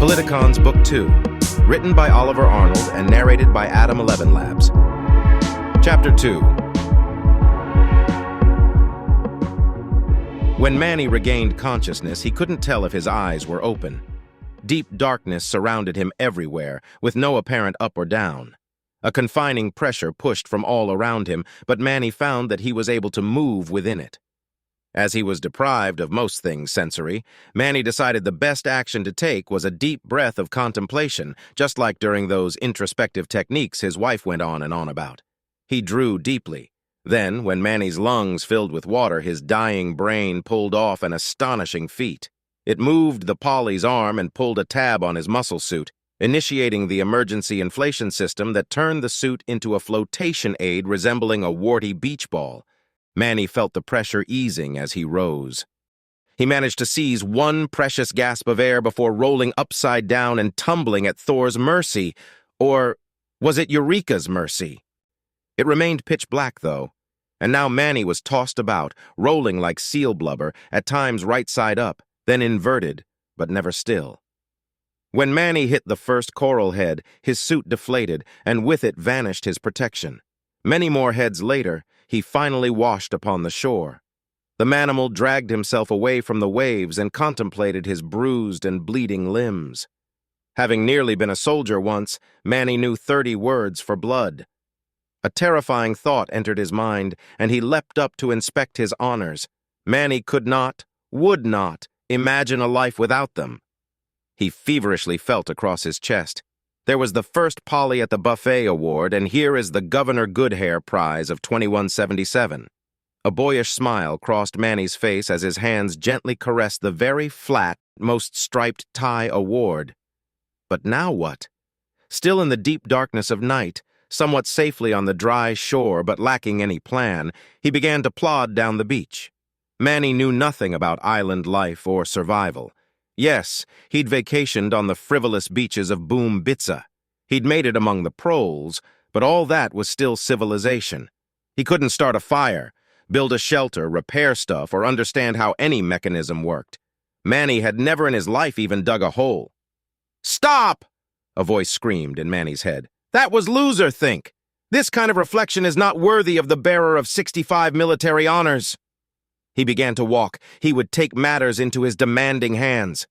Politicons Book 2, written by Oliver Arnold and narrated by Adam 11 Labs. Chapter 2. When Manney regained consciousness, he couldn't tell if his eyes were open. Deep darkness surrounded him everywhere, with no apparent up or down. A confining pressure pushed from all around him, but Manney found that he was able to move within it. As he was deprived of most things sensory, Manney decided the best action to take was a deep breath of contemplation, just like during those introspective techniques his wife went on and on about. He drew deeply. Then, when Manney's lungs filled with water, his dying brain pulled off an astonishing feat. It moved the Polly's arm and pulled a tab on his muscle suit, initiating the emergency inflation system that turned the suit into a flotation aid resembling a warty beach ball. Manney felt the pressure easing as he rose. He managed to seize one precious gasp of air before rolling upside down and tumbling at Thor's mercy. Or was it Eureka's mercy? It remained pitch black, though, and now Manney was tossed about, rolling like seal blubber, at times right side up, then inverted, but never still. When Manney hit the first coral head, his suit deflated, and with it vanished his protection. Many more heads later, he finally washed upon the shore. The manimal dragged himself away from the waves and contemplated his bruised and bleeding limbs. Having nearly been a soldier once, Manney knew 30 words for blood. A terrifying thought entered his mind, and he leapt up to inspect his honors. Manney could not, would not, imagine a life without them. He feverishly felt across his chest. There was the first Polly at the Buffet Award, and here is the Governor Goodhair Prize of 2177. A boyish smile crossed Manney's face as his hands gently caressed the very flat, most striped tie award. But now what? Still in the deep darkness of night, somewhat safely on the dry shore but lacking any plan, he began to plod down the beach. Manney knew nothing about island life or survival. Yes, he'd vacationed on the frivolous beaches of Boom Bitsa. He'd made it among the proles, but all that was still civilization. He couldn't start a fire, build a shelter, repair stuff, or understand how any mechanism worked. Manney had never in his life even dug a hole. "Stop!" a voice screamed in Manney's head. "That was loser-think. This kind of reflection is not worthy of the bearer of 65 military honors." He began to walk. He would take matters into his demanding hands.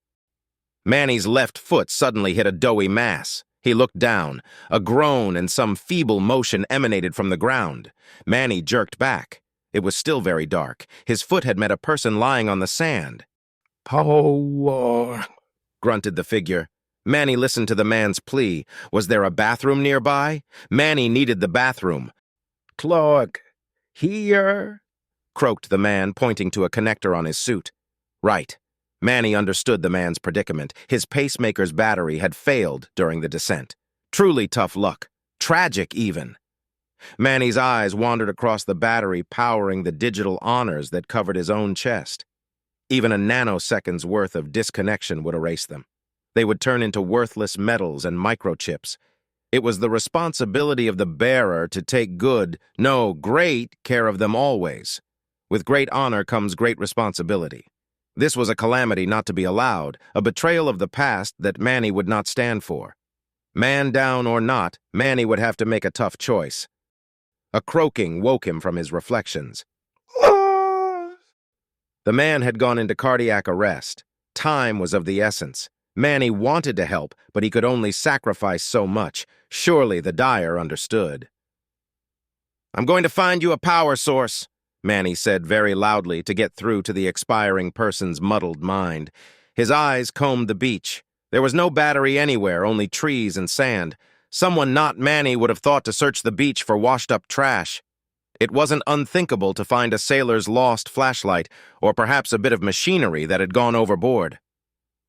Manney's left foot suddenly hit a doughy mass. He looked down. A groan and some feeble motion emanated from the ground. Manney jerked back. It was still very dark. His foot had met a person lying on the sand. "Power," grunted the figure. Manney listened to the man's plea. Was there a bathroom nearby? Manney needed the bathroom. "Clark, here?" croaked the man, pointing to a connector on his suit. Right. Manney understood the man's predicament. His pacemaker's battery had failed during the descent. Truly tough luck. Tragic, even. Manney's eyes wandered across the battery powering the digital honors that covered his own chest. Even a nanosecond's worth of disconnection would erase them. They would turn into worthless metals and microchips. It was the responsibility of the bearer to take good, no, great care of them always. With great honor comes great responsibility. This was a calamity not to be allowed, a betrayal of the past that Manney would not stand for. Man down or not, Manney would have to make a tough choice. A croaking woke him from his reflections. The man had gone into cardiac arrest. Time was of the essence. Manney wanted to help, but he could only sacrifice so much. Surely the dyer understood. "I'm going to find you a power source," Manney said very loudly to get through to the expiring person's muddled mind. His eyes combed the beach. There was no battery anywhere, only trees and sand. Someone not Manney would have thought to search the beach for washed-up trash. It wasn't unthinkable to find a sailor's lost flashlight, or perhaps a bit of machinery that had gone overboard.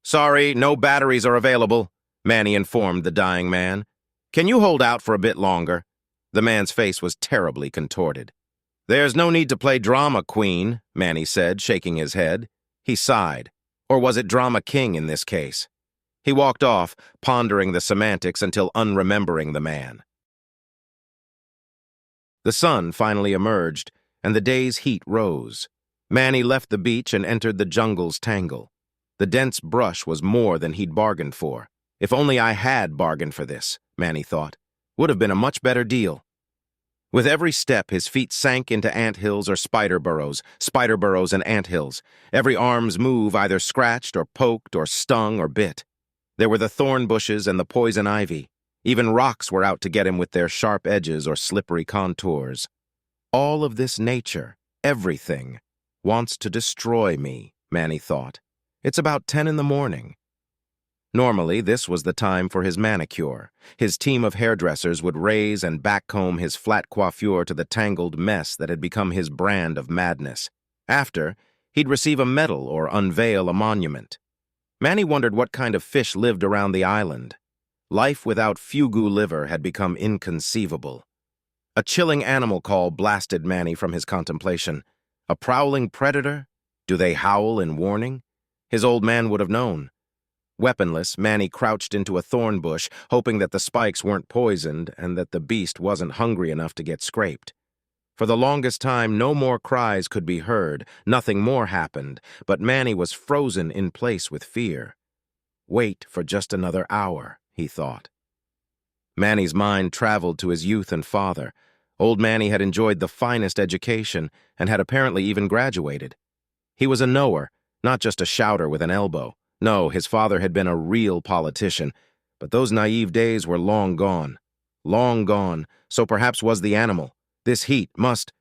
"Sorry, no batteries are available," Manney informed the dying man. "Can you hold out for a bit longer?" The man's face was terribly contorted. "There's no need to play drama queen," Manney said, shaking his head. He sighed. Or was it drama king in this case? He walked off, pondering the semantics until unremembering the man. The sun finally emerged, and the day's heat rose. Manney left the beach and entered the jungle's tangle. The dense brush was more than he'd bargained for. If only I had bargained for this, Manney thought. Would have been a much better deal. With every step, his feet sank into anthills or spider burrows and anthills. Every arm's move either scratched or poked or stung or bit. There were the thorn bushes and the poison ivy. Even rocks were out to get him with their sharp edges or slippery contours. All of this nature, everything, wants to destroy me, Manney thought. It's about 10 in the morning. Normally, this was the time for his manicure. His team of hairdressers would raise and backcomb his flat coiffure to the tangled mess that had become his brand of madness. After, he'd receive a medal or unveil a monument. Manney wondered what kind of fish lived around the island. Life without fugu liver had become inconceivable. A chilling animal call blasted Manney from his contemplation. A prowling predator? Do they howl in warning? His old man would have known. Weaponless, Manney crouched into a thorn bush, hoping that the spikes weren't poisoned and that the beast wasn't hungry enough to get scraped. For the longest time, no more cries could be heard, nothing more happened, but Manney was frozen in place with fear. Wait for just another hour, he thought. Manney's mind traveled to his youth and father. Old Manney had enjoyed the finest education and had apparently even graduated. He was a knower, not just a shouter with an elbow. No, his father had been a real politician, but those naive days were long gone. Long gone, so perhaps was the animal. This heat must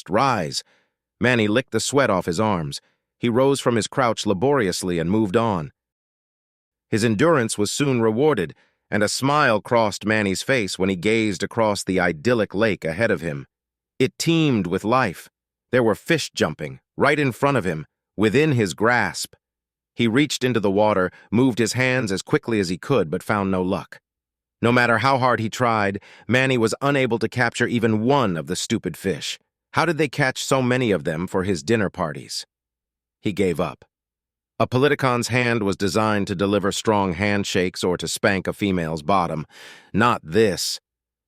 rise. Manney licked the sweat off his arms. He rose from his crouch laboriously and moved on. His endurance was soon rewarded, and a smile crossed Manney's face when he gazed across the idyllic lake ahead of him. It teemed with life. There were fish jumping, right in front of him, within his grasp. He reached into the water, moved his hands as quickly as he could, but found no luck. No matter how hard he tried, Manney was unable to capture even one of the stupid fish. How did they catch so many of them for his dinner parties? He gave up. A Politicon's hand was designed to deliver strong handshakes or to spank a female's bottom. Not this.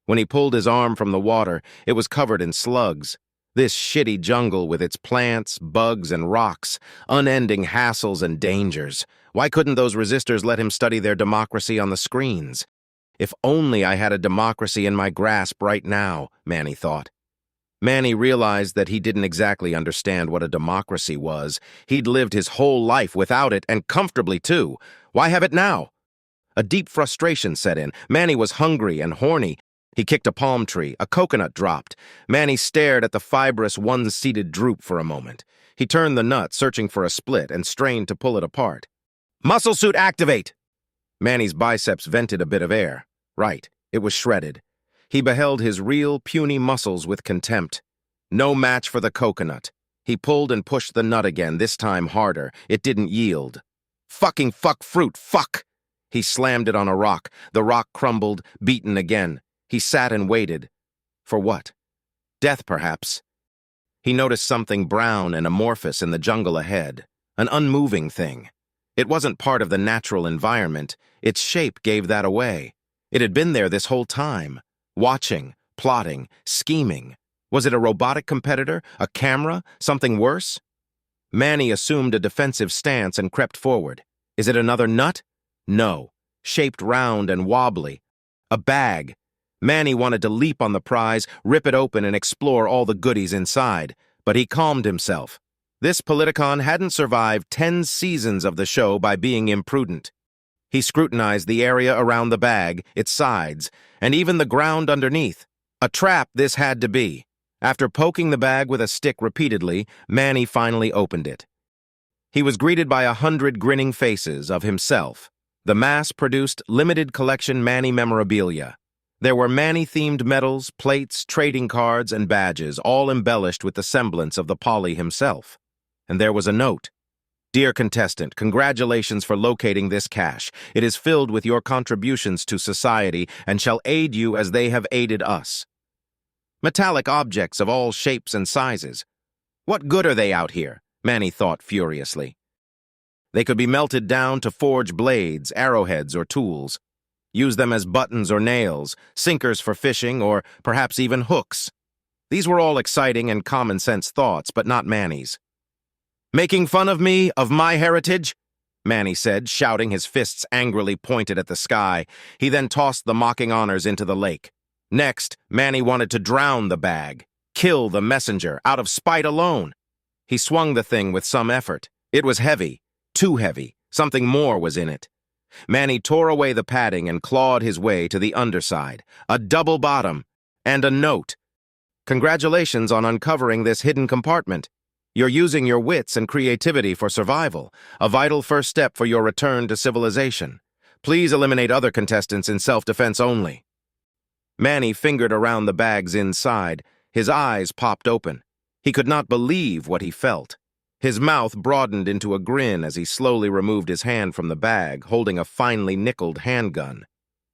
When he pulled his arm from the water, it was covered in slugs. This shitty jungle with its plants, bugs, and rocks, unending hassles and dangers. Why couldn't those resistors let him study their democracy on the screens? If only I had a democracy in my grasp right now, Manney thought. Manney realized that he didn't exactly understand what a democracy was. He'd lived his whole life without it, and comfortably too. Why have it now? A deep frustration set in. Manney was hungry and horny. He kicked a palm tree. A coconut dropped. Manney stared at the fibrous, one-seated droop for a moment. He turned the nut, searching for a split, and strained to pull it apart. Muscle suit activate! Manney's biceps vented a bit of air. Right, it was shredded. He beheld his real, puny muscles with contempt. No match for the coconut. He pulled and pushed the nut again, this time harder. It didn't yield. Fucking fuck fruit, fuck! He slammed it on a rock. The rock crumbled, beaten again. He sat and waited. For what? Death, perhaps. He noticed something brown and amorphous in the jungle ahead. An unmoving thing. It wasn't part of the natural environment. Its shape gave that away. It had been there this whole time. Watching, plotting, scheming. Was it a robotic competitor? A camera? Something worse? Manney assumed a defensive stance and crept forward. Is it another nut? No. Shaped round and wobbly. A bag. Manney wanted to leap on the prize, rip it open, and explore all the goodies inside. But he calmed himself. This Politicon hadn't survived 10 seasons of the show by being imprudent. He scrutinized the area around the bag, its sides, and even the ground underneath. A trap this had to be. After poking the bag with a stick repeatedly, Manney finally opened it. He was greeted by 100 grinning faces of himself. The mass-produced, limited collection Manney memorabilia. There were Manney-themed medals, plates, trading cards, and badges, all embellished with the semblance of the Polly himself. And there was a note. Dear contestant, congratulations for locating this cache. It is filled with your contributions to society and shall aid you as they have aided us. Metallic objects of all shapes and sizes. What good are they out here? Manney thought furiously. They could be melted down to forge blades, arrowheads, or tools. Use them as buttons or nails, sinkers for fishing, or perhaps even hooks. These were all exciting and common-sense thoughts, but not Manney's. Making fun of me, of my heritage? Manney said, shouting, his fists angrily pointed at the sky. He then tossed the mocking honors into the lake. Next, Manney wanted to drown the bag, kill the messenger, out of spite alone. He swung the thing with some effort. It was heavy, too heavy. Something more was in it. Manney tore away the padding and clawed his way to the underside. A double bottom and a note. Congratulations on uncovering this hidden compartment. You're using your wits and creativity for survival, a vital first step for your return to civilization. Please eliminate other contestants in self-defense only. Manney fingered around the bag's inside. His eyes popped open. He could not believe what he felt. His mouth broadened into a grin as he slowly removed his hand from the bag, holding a finely nickeled handgun.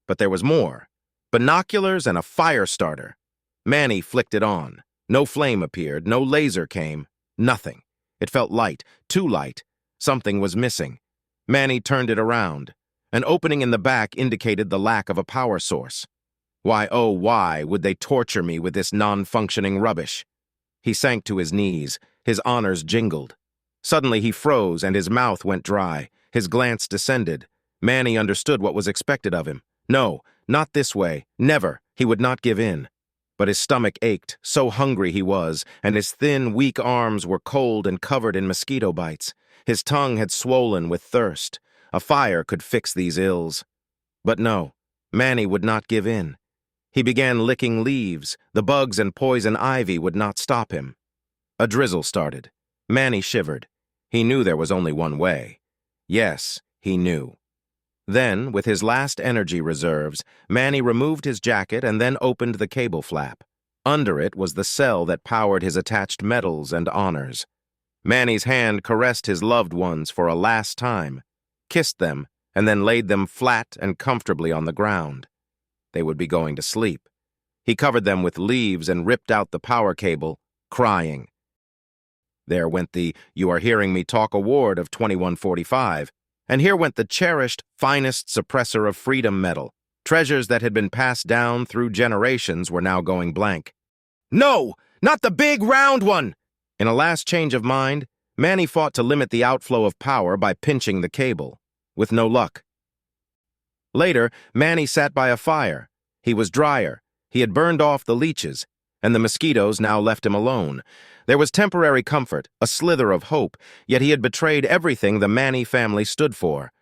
But there was more. Binoculars and a fire starter. Manney flicked it on. No flame appeared, no laser came. Nothing. It felt light, too light. Something was missing. Manney turned it around. An opening in the back indicated the lack of a power source. Why, oh, why would they torture me with this non-functioning rubbish? He sank to his knees. His honors jingled. Suddenly he froze and his mouth went dry. His glance descended. Manney understood what was expected of him. No, not this way. Never. He would not give in. But his stomach ached, so hungry he was, and his thin, weak arms were cold and covered in mosquito bites. His tongue had swollen with thirst. A fire could fix these ills. But no, Manney would not give in. He began licking leaves. The bugs and poison ivy would not stop him. A drizzle started. Manney shivered. He knew there was only one way. Yes, he knew. Then, with his last energy reserves, Manney removed his jacket and then opened the cable flap. Under it was the cell that powered his attached medals and honors. Manney's hand caressed his loved ones for a last time, kissed them, and then laid them flat and comfortably on the ground. They would be going to sleep. He covered them with leaves and ripped out the power cable, crying. There went the "You Are Hearing Me Talk" award of 2145, and here went the cherished, finest suppressor of freedom medal. Treasures that had been passed down through generations were now going blank. No! Not the big round one! In a last change of mind, Manney fought to limit the outflow of power by pinching the cable, with no luck. Later, Manney sat by a fire. He was drier. He had burned off the leeches, and the mosquitoes now left him alone. There was temporary comfort, a slither of hope, yet he had betrayed everything the Manney family stood for.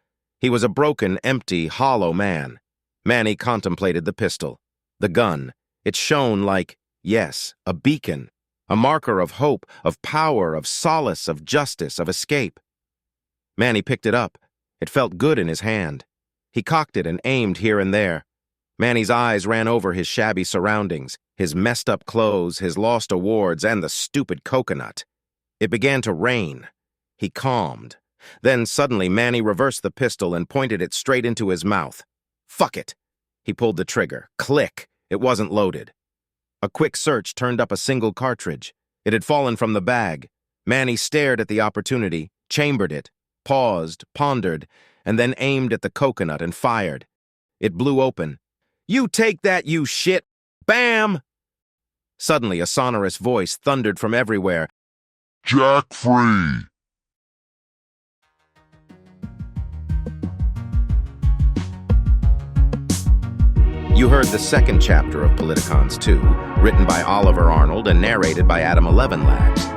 He was a broken, empty, hollow man. Manney contemplated the pistol, the gun. It shone like, yes, a beacon, a marker of hope, of power, of solace, of justice, of escape. Manney picked it up. It felt good in his hand. He cocked it and aimed here and there. Manney's eyes ran over his shabby surroundings, his messed-up clothes, his lost awards, and the stupid coconut. It began to rain. He calmed. Then suddenly Manney reversed the pistol and pointed it straight into his mouth. Fuck it! He pulled the trigger. Click! It wasn't loaded. A quick search turned up a single cartridge. It had fallen from the bag. Manney stared at the opportunity, chambered it, paused, pondered, and then aimed at the coconut and fired. It blew open. "You take that, you shit!" Bam! Suddenly, a sonorous voice thundered from everywhere. "Jack free!" You heard the second chapter of Politicons 2, written by Oliver Arnold and narrated by Adam 11 Labs.